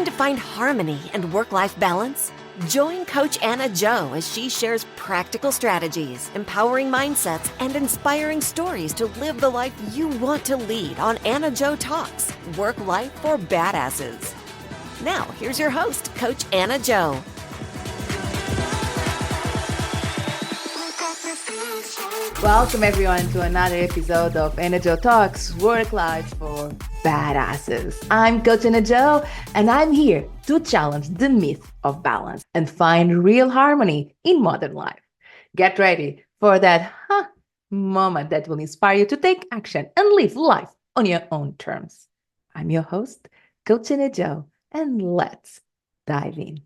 Looking to find harmony and work-life balance? Join Coach AnnaJo as she shares practical strategies, empowering mindsets, and inspiring stories to live the life you want to lead on AnnaJoTalks, Work Life for Badasses. Now, here's your host, Coach AnnaJo. Welcome everyone to another episode of AnnaJoTalks, Work Life for Badasses. I'm Coach AnnaJo, and I'm here to challenge the myth of balance and find real harmony in modern life. Get ready for that moment that will inspire you to take action and live life on your own terms. I'm your host, Coach AnnaJo, and let's dive in.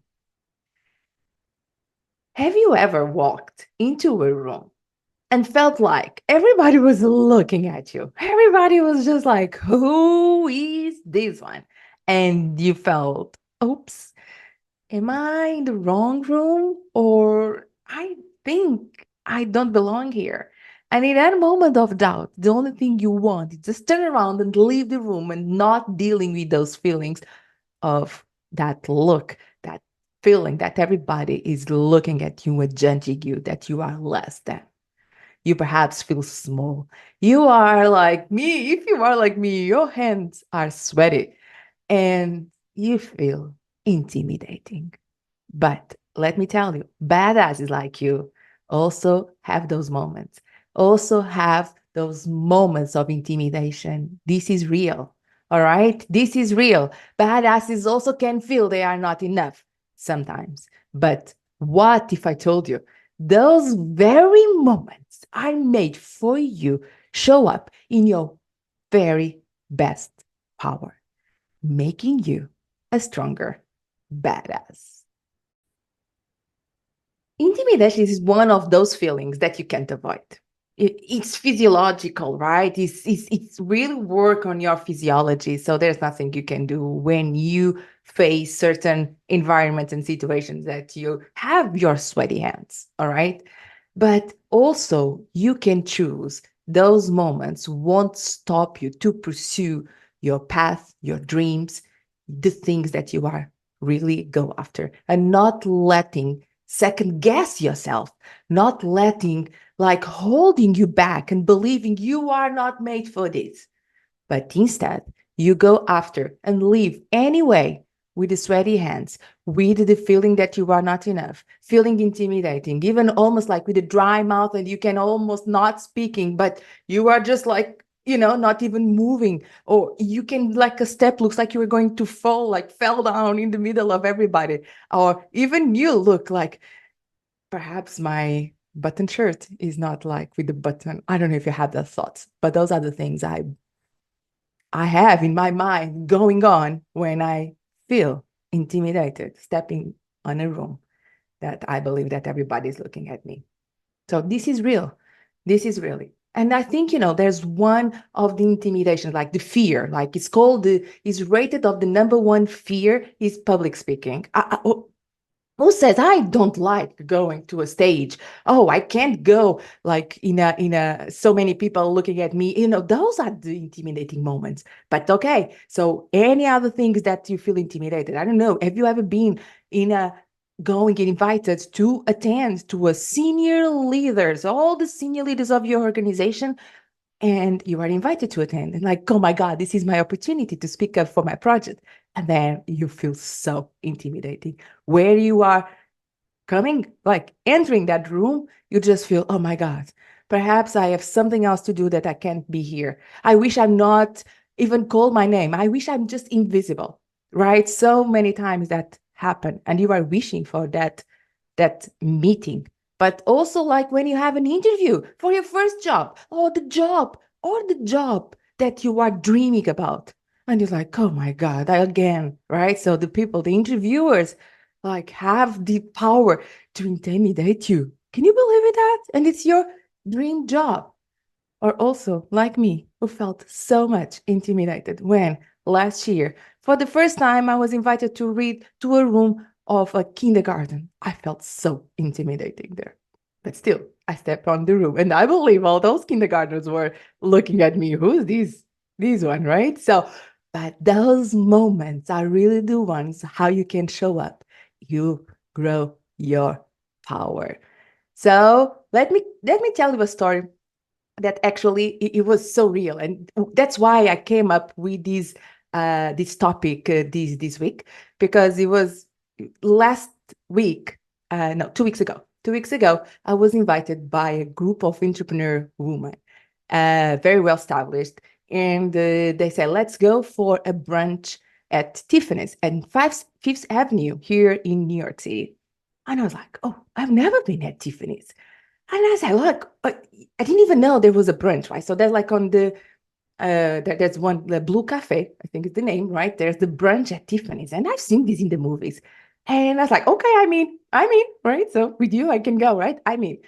Have you ever walked into a room and felt like everybody was looking at you? Everybody was just like, who is this one? And you felt, oops, am I in the wrong room? Or I think I don't belong here. And in that moment of doubt, the only thing you want is just turn around and leave the room and not dealing with those feelings of that look, that feeling that everybody is looking at you and judging you, that you are less than. You perhaps feel small. You are like me. If you are like me, your hands are sweaty and you feel intimidating. But let me tell you, badasses like you also have those moments, also have those moments of intimidation. This is real. All right? This is real. Badasses also can feel they are not enough sometimes. But what if I told you those very moments are made for you show up in your very best power, making you a stronger badass? Intimidation is one of those feelings that you can't avoid. It's physiological, right? It's really work on your physiology. So there's nothing you can do when you face certain environments and situations that you have your sweaty hands, all right? But also you can choose those moments won't stop you to pursue your path, your dreams, the things that you are really go after, and not letting second guess yourself, not letting like holding you back and believing you are not made for this. But instead, you go after and leave anyway with the sweaty hands, with the feeling that you are not enough, feeling intimidating, even almost like with a dry mouth and you can almost not speaking, but you are just like, not even moving, or you can like a step looks like you were going to fall, like fell down in the middle of everybody, or even you look like perhaps my button shirt is not like with the button. I don't know if you have those thoughts, but those are the things I have in my mind going on when I feel intimidated, stepping on a room that I believe that everybody's looking at me. So this is real. This is really. And I think, there's one of the intimidations, like the fear, like it's called is rated of the number one fear is public speaking. Who says I don't like going to a stage? Oh, I can't go like in a so many people looking at me. Those are the intimidating moments. But okay, so any other things that you feel intimidated? I don't know. Have you ever been going and invited to attend to a senior leaders, all the senior leaders of your organization, and you are invited to attend and like, oh my God, this is my opportunity to speak up for my project. And then you feel so intimidating. Where you are coming, like entering that room, you just feel, oh my God, perhaps I have something else to do that I can't be here. I wish I'm not even called my name. I wish I'm just invisible, right? So many times that happen and you are wishing for that meeting. But also like when you have an interview for your first job or the job that you are dreaming about. And you're like, oh my God, again, right? So the interviewers like have the power to intimidate you. Can you believe it that? And it's your dream job. Or also like me, who felt so much intimidated when last year, for the first time, I was invited to read to a room of a kindergarten. I felt so intimidating there. But still, I stepped on the room and I believe all those kindergartners were looking at me. Who's this one, right? So But those moments are really the ones how you can show up. You grow your power. So let me tell you a story that actually it was so real, and that's why I came up with this topic this week, because it was last week, no, 2 weeks ago. 2 weeks ago, I was invited by a group of entrepreneur women, very well established, and they said, "Let's go for a brunch at Tiffany's and Fifth Avenue here in New York City." And I was like, "Oh, I've never been at Tiffany's." And I said, "Look, I didn't even know there was a brunch, right?" So there's like on there's one, the Blue Cafe, I think is the name, right? There's the brunch at Tiffany's, and I've seen this in the movies. And I was like, "Okay, I mean, right? So with you, I can go, right? I mean."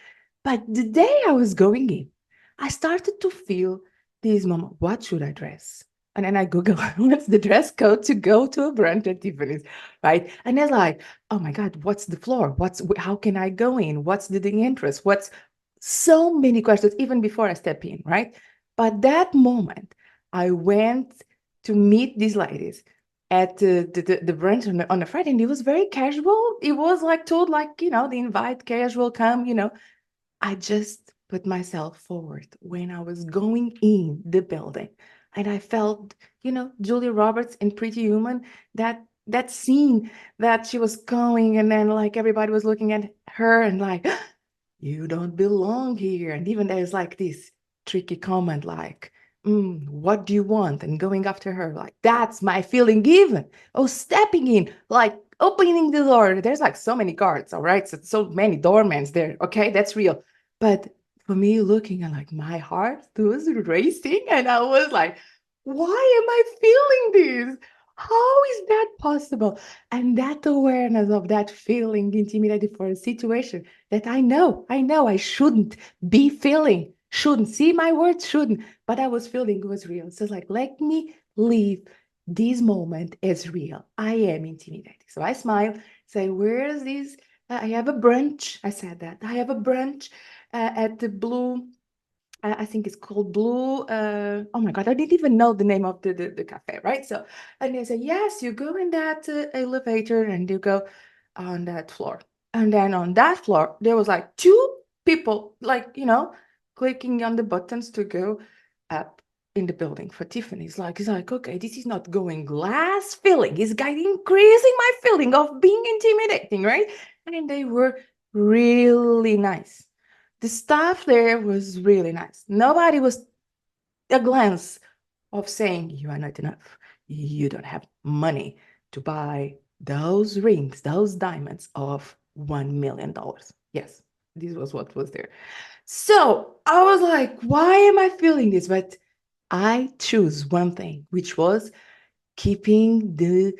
But the day I was going in, I started to feel this moment, what should I dress? And then I Google, what's the dress code to go to a brunch at Tiffany's, right? And then like, oh my God, what's the floor? How can I go in? What's the entrance? What's so many questions, even before I step in, right? But that moment, I went to meet these ladies at the brunch on a Friday, and it was very casual. It was like told, like, the invite, casual, come, I just put myself forward when I was going in the building. And I felt, Julia Roberts in Pretty Human, that scene that she was going, and then like everybody was looking at her and like, you don't belong here. And even there's like this tricky comment like, what do you want? And going after her, like, that's my feeling even. Oh, stepping in, like opening the door. There's like so many guards, all right? So many doormans there. Okay, that's real. But for me, looking at like my heart was racing, and I was like, why am I feeling this? How is that possible? And that awareness of that feeling intimidated for a situation that I know I shouldn't be feeling, shouldn't see my words, shouldn't, but I was feeling it was real. So like, let me leave this moment as real. I am intimidated. So I smile, say, where is this? I have a brunch. I said that. I have a brunch at the Blue, I think it's called Blue. Oh my God, I didn't even know the name of the cafe, right? So, and they say, yes, you go in that elevator and you go on that floor. And then on that floor, there was like two people, like, clicking on the buttons to go up in the building for Tiffany's. Like, it's like, okay, this is not going less feeling. It's getting increasing my feeling of being intimidating, right? And they were really nice. The staff there was really nice. Nobody was a glance of saying, you are not enough. You don't have money to buy those rings, those diamonds of $1 million. Yes, this was what was there. So I was like, why am I feeling this? But I choose one thing, which was keeping the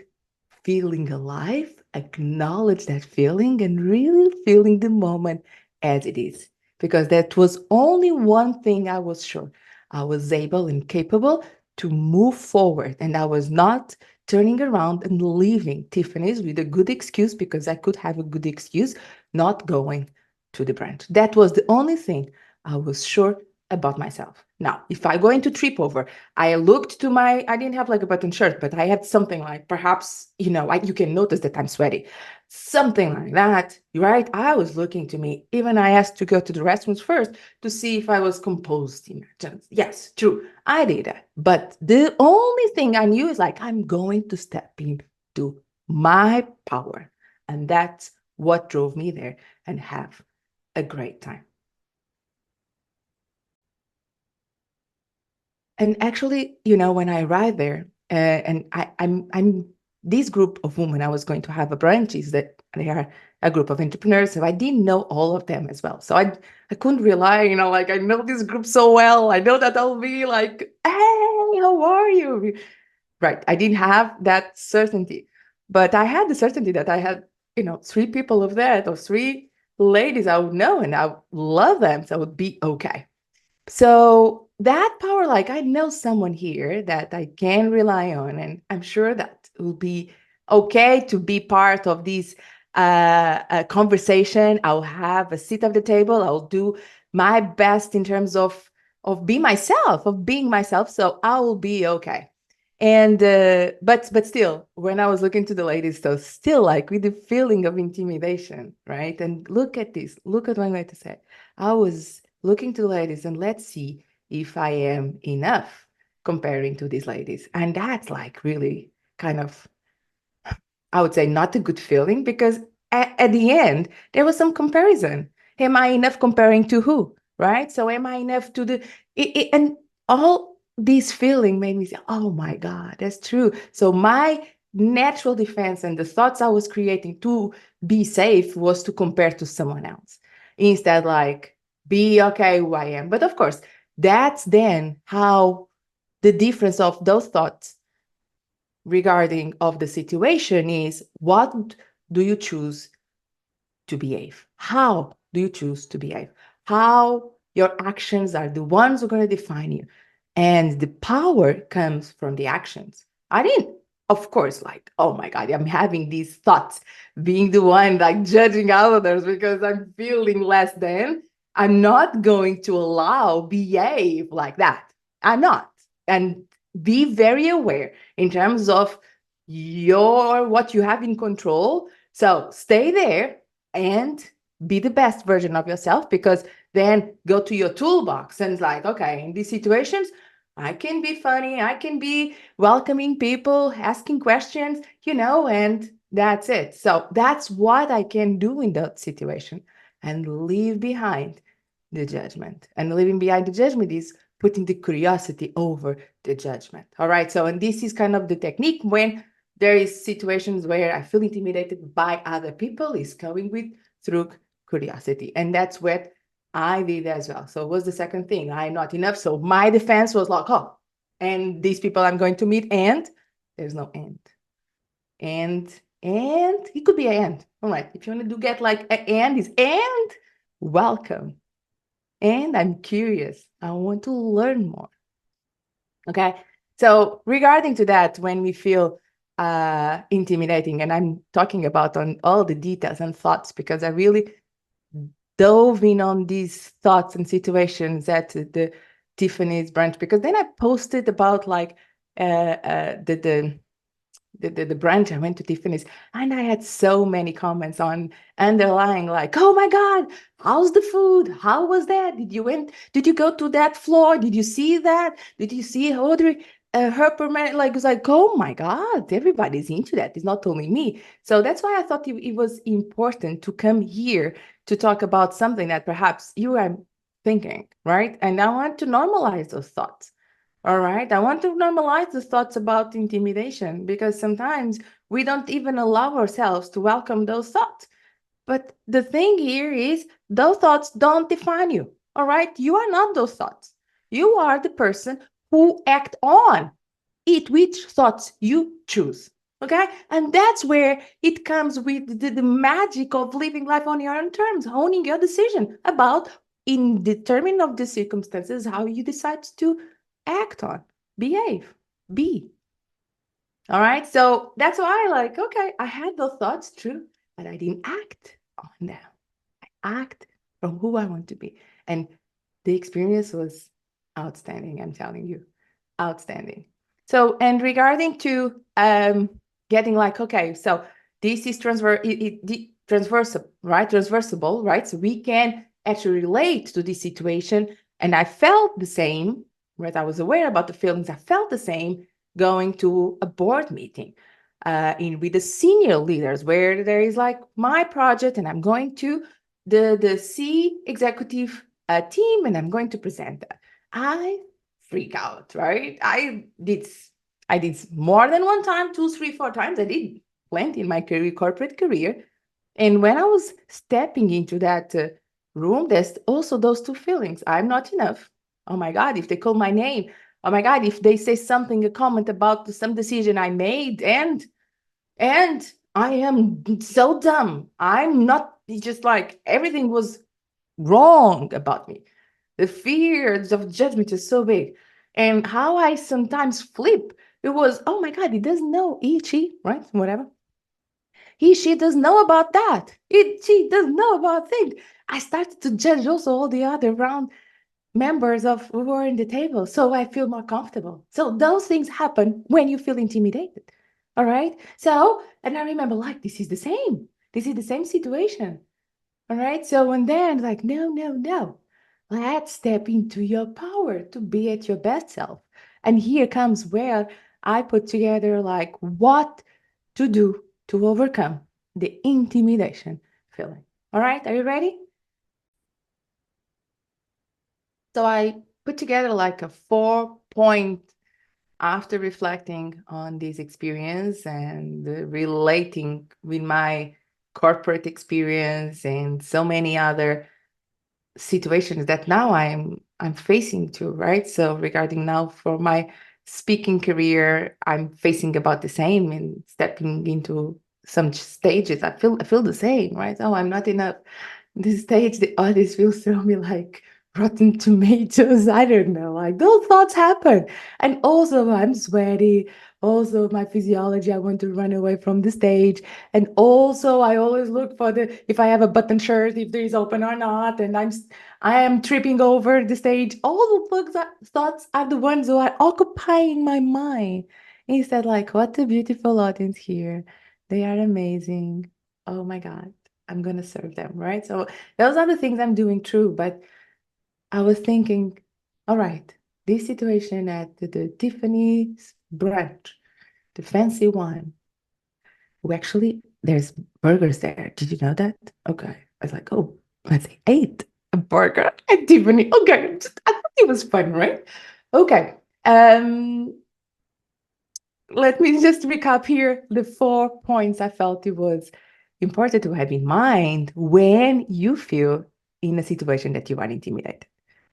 feeling alive, acknowledge that feeling, and really feeling the moment as it is. Because that was only one thing I was sure. I was able and capable to move forward, and I was not turning around and leaving Tiffany's with a good excuse, because I could have a good excuse not going to the brunch. That was the only thing I was sure about myself. Now, if I go into trip over, I looked to I didn't have like a button shirt, but I had something like, perhaps, you can notice that I'm sweaty. Something like that, right? I was looking to me. Even I asked to go to the restrooms first to see if I was composed. Yes, true. I did that. But the only thing I knew is like, I'm going to step into my power. And that's what drove me there and have a great time. And actually, when I arrived there, and I'm this group of women I was going to have a brunch is that they are a group of entrepreneurs, so I didn't know all of them as well. So I couldn't rely, like I know this group so well. I know that I'll be like, hey, how are you? Right. I didn't have that certainty, but I had the certainty that I had, three people of that, or three ladies I would know, and I would love them, so I would be okay. So that power, like I know someone here that I can rely on, and I'm sure that it will be okay to be part of this conversation. I'll have a seat at the table. I'll do my best in terms of being myself, of being myself. So I will be okay. And but still, when I was looking to the ladies, so still like with the feeling of intimidation, right? And look at this, look at what I'm going to say. I was looking to the ladies and let's see if I am enough comparing to these ladies. And that's like really kind of, I would say, not a good feeling, because at the end, there was some comparison. Am I enough comparing to who? Right? So am I enough to and all this feeling made me say, oh my God, that's true. So my natural defense and the thoughts I was creating to be safe was to compare to someone else. Instead, like, be okay who I am. But of course, that's then how the difference of those thoughts regarding of the situation is, what do you choose to behave? How do you choose to behave? How your actions are the ones who are going to define you. And the power comes from the actions. I didn't, of course, like, oh my God, I'm having these thoughts, being the one like judging others because I'm feeling less than. I'm not going to allow behave like that. I'm not. And be very aware in terms of your what you have in control. So stay there and be the best version of yourself, because then go to your toolbox and it's like, okay, in these situations, I can be funny, I can be welcoming people, asking questions, and that's it. So that's what I can do in that situation, and leave behind the judgment. And leaving behind the judgment is putting the curiosity over the judgment. All right. So, and this is kind of the technique when there is situations where I feel intimidated by other people, is going with through curiosity. And that's what I did as well. So it was the second thing. I'm not enough. So my defense was like, oh, and these people I'm going to meet, and there's no end. And it could be an end. All right. If you want to do get like an end, is and welcome. And I'm curious. I want to learn more. Okay. So regarding to that, when we feel intimidating, and I'm talking about on all the details and thoughts, because I really dove in on these thoughts and situations at the Tiffany's brunch, because then I posted about like the brunch. I went to Tiffany's and I had so many comments on underlying like, oh my God, how's the food? How was that? Did you go to that floor? Did you see that? Did you see Audrey? Her permanent, like, it's like, oh my God, everybody's into that. It's not only me. So that's why I thought it was important to come here to talk about something that perhaps you are thinking, right? And I want to normalize those thoughts. All right. I want to normalize the thoughts about intimidation, because sometimes we don't even allow ourselves to welcome those thoughts. But the thing here is, those thoughts don't define you. All right. You are not those thoughts. You are the person who act on it, which thoughts you choose. Okay. And that's where it comes with the magic of living life on your own terms, owning your decision about, in determining of the circumstances, how you decide to act on, behave, be. All right. So that's why I like, okay, I had those thoughts, true, but I didn't act on them. I act from who I want to be. And the experience was outstanding, I'm telling you. Outstanding. So, and regarding to getting like, okay, so this is transversable, right? Transversible, right? So we can actually relate to this situation. And I felt the same, right? I was aware about the feelings. I felt the same going to a board meeting with the senior leaders, where there is like my project, and I'm going to the C executive team, and I'm going to present that. I freak out, right? I did more than one time, 2, 3, 4 times. I did plenty in my corporate career. And when I was stepping into that room, there's also those two feelings. I'm not enough. Oh my God, if they call my name. Oh my God, if they say something, a comment about some decision I made, and I am so dumb. I'm not, just like everything was wrong about me. The fears of judgment is so big. And how I sometimes flip, it was, oh my God, he doesn't know, he, she, right? Whatever. He, she doesn't know about that. She doesn't know about things. I started to judge also all the other around. members of who are in the table, so I feel more comfortable. So those things happen when you feel intimidated. All right. So, and I remember like this is the same. This is the same situation. All right. So and then like, no, no, no. Let's step into your power to be at your best self. And here comes where I put together like what to do to overcome the intimidation feeling. All right. Are you ready? So I put together like a 4 point after reflecting on this experience and relating with my corporate experience and so many other situations that now I'm facing too, right? So regarding now for my speaking career, I'm facing about the same and stepping into some stages. I feel the same, right? Oh, I'm not enough. This stage, the audience will throw me like rotten tomatoes. I don't know. Like those thoughts happen. And also I'm sweaty. Also my physiology, I want to run away from the stage. And also I always look for the if I have a button shirt, if there is open or not. And I am tripping over the stage. All of those thoughts are the ones who are occupying my mind. Instead, like, what a beautiful audience here. They are amazing. Oh my God. I'm gonna serve them, right? So those are the things I'm doing true. But I was thinking, all right, this situation at the Tiffany's brunch, the fancy one, who actually there's burgers there. Did you know that? Okay. I was like, oh, let's say ate a burger at Tiffany. Okay. I thought it was fun, right? Okay. Let me just recap here the 4 points I felt it was important to have in mind when you feel in a situation that you are intimidated.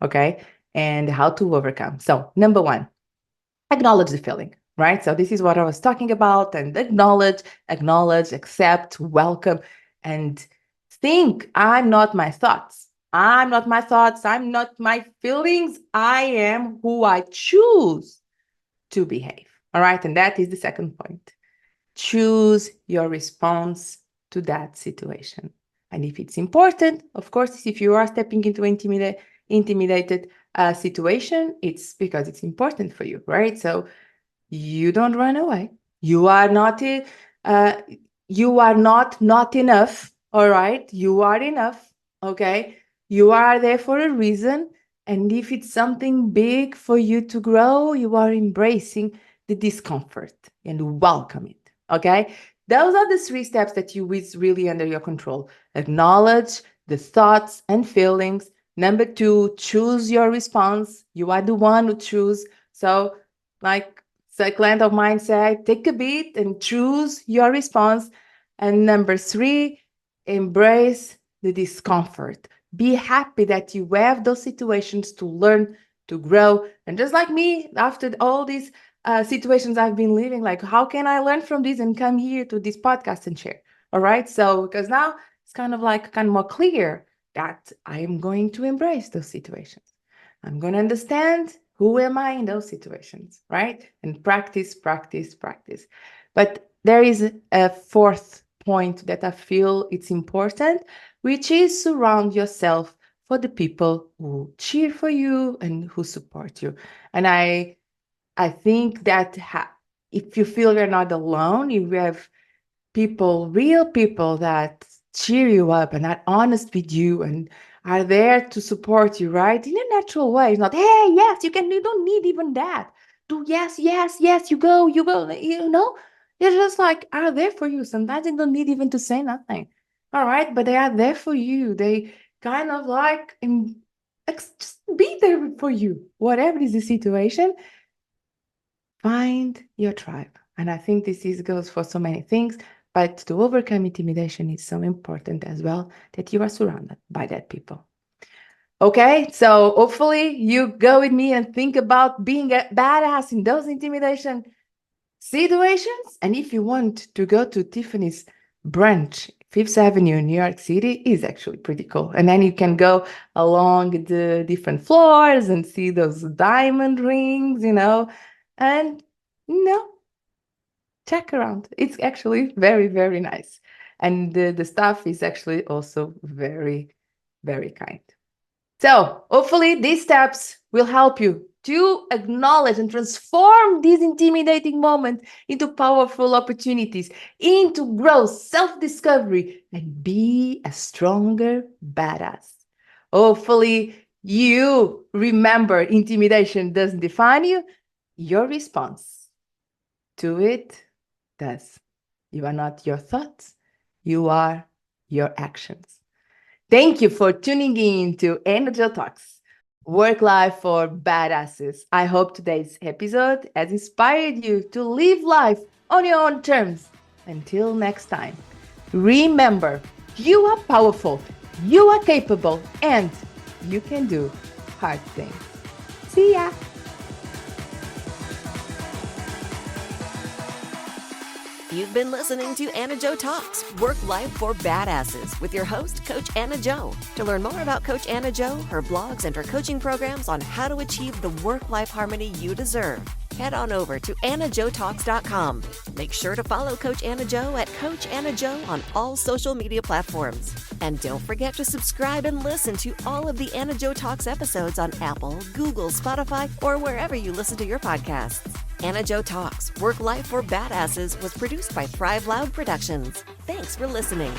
Okay. And how to overcome. So, number one, acknowledge the feeling, right? So, this is what I was talking about. And acknowledge, accept, welcome, and think I'm not my thoughts. I'm not my thoughts. I'm not my feelings. I am who I choose to behave. All right. And that is the second point. Choose your response to that situation. And if it's important, of course, if you are stepping into intimidated situation, it's because it's important for you, right? So you don't run away. You are not uh, you are not enough. All right. You are enough. Okay. You are there for a reason. And if it's something big for you to grow, you are embracing the discomfort and welcome it. Okay. Those are the 3 steps that you is really under your control. Acknowledge the thoughts and feelings. Number 2, choose your response. You are the one who choose. So, like a client of mine said, take a beat and choose your response. And number 3, embrace the discomfort. Be happy that you have those situations to learn, to grow. And just like me, after all these situations I've been living, like, how can I learn from this and come here to this podcast and share? All right. So, because now it's kind of more clear that I am going to embrace those situations. I'm going to understand who am I in those situations, right? And practice, practice, practice. But there is a 4th point that I feel it's important, which is surround yourself for the people who cheer for you and who support you. And I think that if you feel you're not alone, you have people, real people that cheer you up and are honest with you and are there to support you, right? In a natural way. It's not, hey, yes, you can, you don't need even that. Do yes, yes, yes, you go, you know? They're just like are there for you. Sometimes they don't need even to say nothing. All right, but they are there for you. They kind of like just be there for you, whatever is the situation. Find your tribe. And I think goes for so many things, but to overcome intimidation is so important as well that you are surrounded by that people. Okay, so hopefully you go with me and think about being a badass in those intimidation situations. And if you want to go to Tiffany's brunch, Fifth Avenue, New York City, is actually pretty cool. And then you can go along the different floors and see those diamond rings, and check around. It's actually very, very nice. And the staff is actually also very, very kind. So hopefully these steps will help you to acknowledge and transform these intimidating moments into powerful opportunities, into growth, self-discovery, and be a stronger badass. Hopefully you remember intimidation doesn't define you. Your response to it does. You are not your thoughts. You are your actions. Thank you for tuning in to AnnaJoTalks, Work Life for Badasses. I hope today's episode has inspired you to live life on your own terms. Until next time, remember, you are powerful, you are capable, and you can do hard things. See ya! You've been listening to AnnaJo Talks, Work Life for Badasses, with your host, Coach AnnaJo. To learn more about Coach AnnaJo, her blogs, and her coaching programs on how to achieve the work-life harmony you deserve, head on over to AnnaJoTalks.com. Make sure to follow Coach AnnaJo at Coach AnnaJo on all social media platforms. And don't forget to subscribe and listen to all of the AnnaJo Talks episodes on Apple, Google, Spotify, or wherever you listen to your podcasts. AnnaJo Talks, Work Life for Badasses was produced by Thrive Loud Productions. Thanks for listening.